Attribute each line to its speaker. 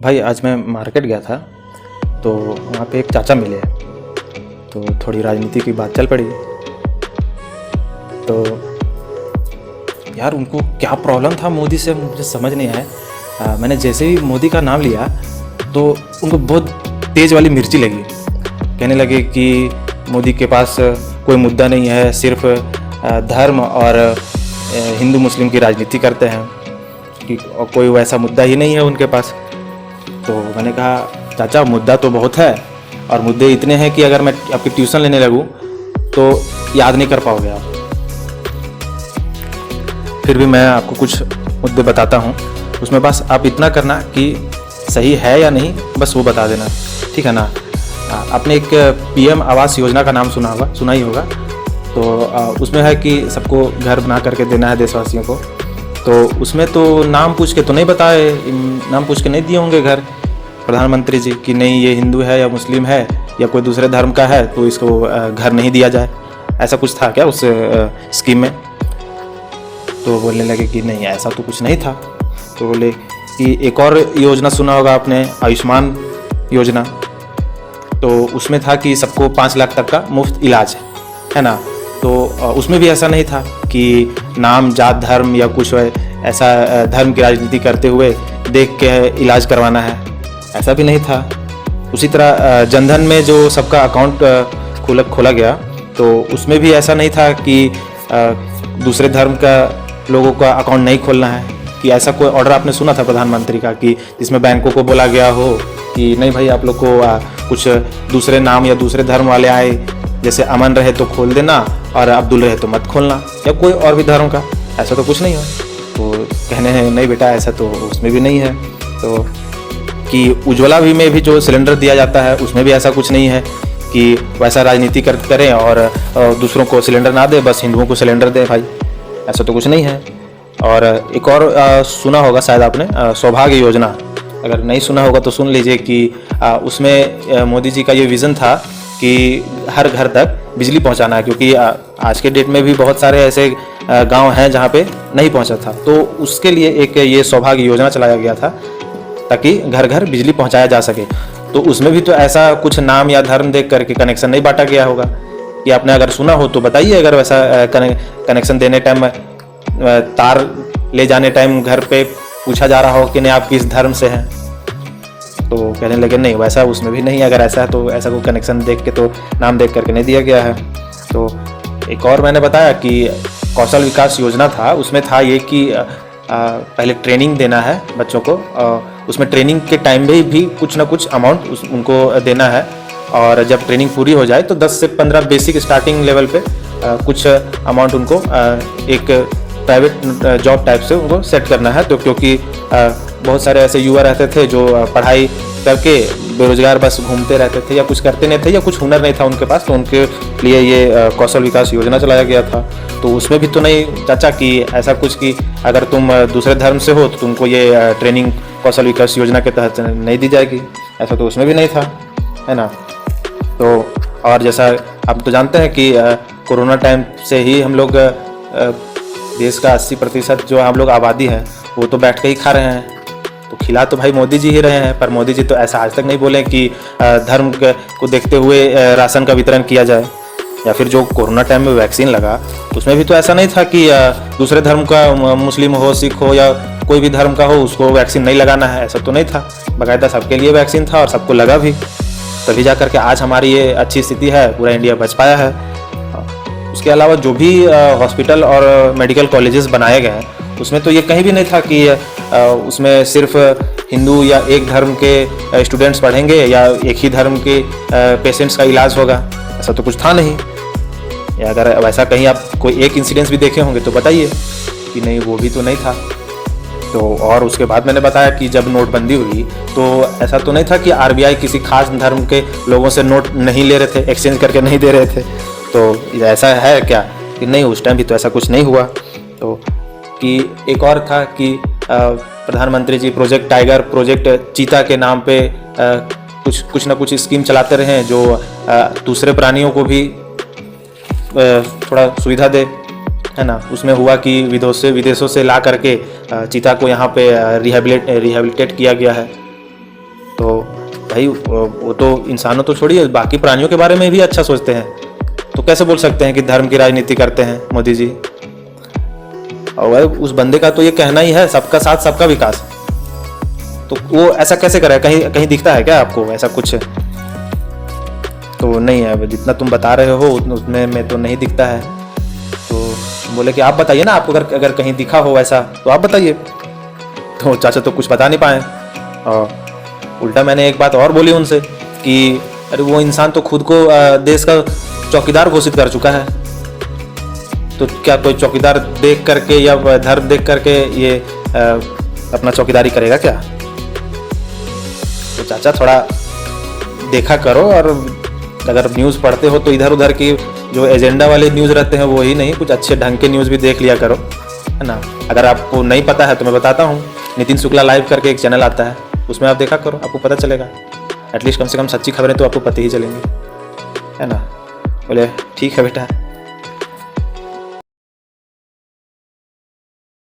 Speaker 1: भाई आज मैं मार्केट गया था तो वहाँ पे एक चाचा मिले, तो थोड़ी राजनीति की बात चल पड़ी। तो यार उनको क्या प्रॉब्लम था मोदी से मुझे समझ नहीं आया। मैंने जैसे ही मोदी का नाम लिया तो उनको बहुत तेज़ वाली मिर्ची लगी। कहने लगे कि मोदी के पास कोई मुद्दा नहीं है, सिर्फ धर्म और हिंदू मुस्लिम की राजनीति करते हैं कि कोई वैसा मुद्दा ही नहीं है उनके पास। तो मैंने कहा चाचा मुद्दा तो बहुत है और मुद्दे इतने हैं कि अगर मैं आपकी ट्यूशन लेने लगूं तो याद नहीं कर पाओगे आप। फिर भी मैं आपको कुछ मुद्दे बताता हूं, उसमें बस आप इतना करना कि सही है या नहीं, बस वो बता देना, ठीक है ना। आपने एक पीएम आवास योजना का नाम सुना ही होगा। तो उसमें है कि सबको घर बना करके देना है देशवासियों को। तो उसमें तो नाम पूछ के तो नहीं बताए, नाम पूछ के नहीं दिए होंगे घर प्रधानमंत्री जी कि नहीं ये हिंदू है या मुस्लिम है या कोई दूसरे धर्म का है तो इसको घर नहीं दिया जाए। ऐसा कुछ था क्या उस स्कीम में? तो बोलने लगे कि नहीं ऐसा तो कुछ नहीं था। तो बोले कि एक और योजना सुना होगा आपने, आयुष्मान योजना। तो उसमें था कि सबको 5 लाख तक का मुफ्त इलाज है ना। तो उसमें भी ऐसा नहीं था कि नाम जात धर्म या कुछ ऐसा धर्म की राजनीति करते हुए देख के इलाज करवाना है, ऐसा भी नहीं था। उसी तरह जनधन में जो सबका अकाउंट खोला गया तो उसमें भी ऐसा नहीं था कि दूसरे धर्म का लोगों का अकाउंट नहीं खोलना है। कि ऐसा कोई ऑर्डर आपने सुना था प्रधानमंत्री का कि जिसमें बैंकों को बोला गया हो कि नहीं भाई आप लोग को कुछ दूसरे नाम या दूसरे धर्म वाले आए, जैसे अमन रहे तो खोल देना और अब्दुल रहे तो मत खोलना, या कोई और भी धर्म का, ऐसा तो कुछ नहीं है। तो कहने हैं नहीं बेटा ऐसा तो उसमें भी नहीं है। तो कि उज्ज्वला भी में भी जो सिलेंडर दिया जाता है उसमें भी ऐसा कुछ नहीं है कि वैसा राजनीति करें और दूसरों को सिलेंडर ना दे, बस हिंदुओं को सिलेंडर दे भाई, ऐसा तो कुछ नहीं है। और एक और सुना होगा शायद आपने, सौभाग्य योजना। अगर नहीं सुना होगा तो सुन लीजिए कि उसमें मोदी जी का ये विज़न था कि हर घर तक बिजली पहुंचाना है, क्योंकि आज के डेट में भी बहुत सारे ऐसे गांव हैं जहां पे नहीं पहुंचा था। तो उसके लिए एक ये सौभाग्य योजना चलाया गया था ताकि घर घर बिजली पहुंचाया जा सके। तो उसमें भी तो ऐसा कुछ नाम या धर्म देख करके कनेक्शन नहीं बांटा गया होगा। कि आपने अगर सुना हो तो बताइए, अगर वैसा कनेक्शन देने टाइम तार ले जाने टाइम घर पे पूछा जा रहा हो कि नहीं आप किस धर्म से हैं, तो कहने लगे नहीं वैसा उसमें भी नहीं। अगर ऐसा है तो ऐसा कोई कनेक्शन देख के तो नाम देख करके नहीं दिया गया है। तो एक और मैंने बताया कि कौशल विकास योजना था, उसमें था ये कि पहले ट्रेनिंग देना है बच्चों को, उसमें ट्रेनिंग के टाइम में भी कुछ ना कुछ अमाउंट उनको देना है। और जब ट्रेनिंग पूरी हो जाए तो 10 से 15 बेसिक स्टार्टिंग लेवल पे कुछ अमाउंट उनको एक प्राइवेट जॉब टाइप से उनको सेट करना है। तो क्योंकि बहुत सारे ऐसे युवा रहते थे जो पढ़ाई करके बेरोजगार बस घूमते रहते थे या कुछ करते नहीं थे या कुछ हुनर नहीं था उनके पास, तो उनके लिए ये कौशल विकास योजना चलाया गया था। तो उसमें भी तो नहीं चाचा कि ऐसा कुछ कि अगर तुम दूसरे धर्म से हो तो तुमको ये ट्रेनिंग कौशल विकास योजना के तहत नहीं दी जाएगी, ऐसा तो उसमें भी नहीं था, है ना। तो और जैसा आप तो जानते हैं कि कोरोना टाइम से ही हम लोग देश का 80% जो हम लोग आबादी है वो तो बैठ के ही खा रहे हैं। तो खिला तो भाई मोदी जी ही रहे हैं, पर मोदी जी तो ऐसा आज तक नहीं बोले कि धर्म को देखते हुए राशन का वितरण किया जाए। या फिर जो कोरोना टाइम में वैक्सीन लगा उसमें भी तो ऐसा नहीं था कि दूसरे धर्म का, मुस्लिम हो सिख हो या कोई भी धर्म का हो, उसको वैक्सीन नहीं लगाना है, ऐसा तो नहीं था। बाकायदा सबके लिए वैक्सीन था और सबको लगा भी, तभी जा करके आज हमारी ये अच्छी स्थिति है, पूरा इंडिया बच पाया है। उसके अलावा जो भी हॉस्पिटल और मेडिकल कॉलेजेस बनाए गए हैं उसमें तो ये कहीं भी नहीं था कि उसमें सिर्फ हिंदू या एक धर्म के स्टूडेंट्स पढ़ेंगे या एक ही धर्म के पेशेंट्स का इलाज होगा, ऐसा तो कुछ था नहीं। या अगर वैसा कहीं आप कोई एक इंसिडेंस भी देखे होंगे तो बताइए कि नहीं, वो भी तो नहीं था। तो और उसके बाद मैंने बताया कि जब नोटबंदी हुई तो ऐसा तो नहीं था कि आरबीआई किसी खास धर्म के लोगों से नोट नहीं ले रहे थे, एक्सचेंज करके नहीं दे रहे थे। तो ऐसा है क्या कि नहीं, उस टाइम भी तो ऐसा कुछ नहीं हुआ। तो कि एक और था कि प्रधानमंत्री जी प्रोजेक्ट टाइगर, प्रोजेक्ट चीता के नाम पे कुछ ना कुछ स्कीम चलाते रहे जो दूसरे प्राणियों को भी थोड़ा सुविधा दे, है ना। उसमें हुआ कि विदेशों से ला करके चीता को यहाँ पे रिहेबिलिटेट किया गया है। तो भाई वो तो इंसानों तो छोड़िए, बाकी प्राणियों के बारे में भी अच्छा सोचते हैं, तो कैसे बोल सकते हैं कि धर्म की राजनीति करते हैं मोदी जी। और भाई उस बंदे का तो ये कहना ही है सबका साथ सबका विकास, तो वो ऐसा कैसे करे? कहीं कहीं दिखता है क्या आपको ऐसा कुछ? तो नहीं है, जितना तुम बता रहे हो उसमें में तो नहीं दिखता है। तो बोले कि आप बताइए ना, आपको अगर अगर कहीं दिखा हो ऐसा तो आप बताइए। तो चाचा तो कुछ बता नहीं पाए, और उल्टा मैंने एक बात और बोली उनसे कि अरे वो इंसान तो खुद को देश का चौकीदार घोषित कर चुका है, तो क्या कोई चौकीदार देख करके या धर्म देख करके ये अपना चौकीदारी करेगा क्या? तो चाचा थोड़ा देखा करो, और अगर न्यूज़ पढ़ते हो तो इधर उधर की जो एजेंडा वाले न्यूज़ रहते हैं वो ही नहीं, कुछ अच्छे ढंग के न्यूज़ भी देख लिया करो, है ना। अगर आपको नहीं पता है तो मैं बताता हूँ, नितिन शुक्ला लाइव करके एक चैनल आता है, उसमें आप देखा करो, आपको पता चलेगा। एटलीस्ट कम से कम सच्ची खबरें तो आपको पता ही चलेंगी, है ना। बोले ठीक है बेटा।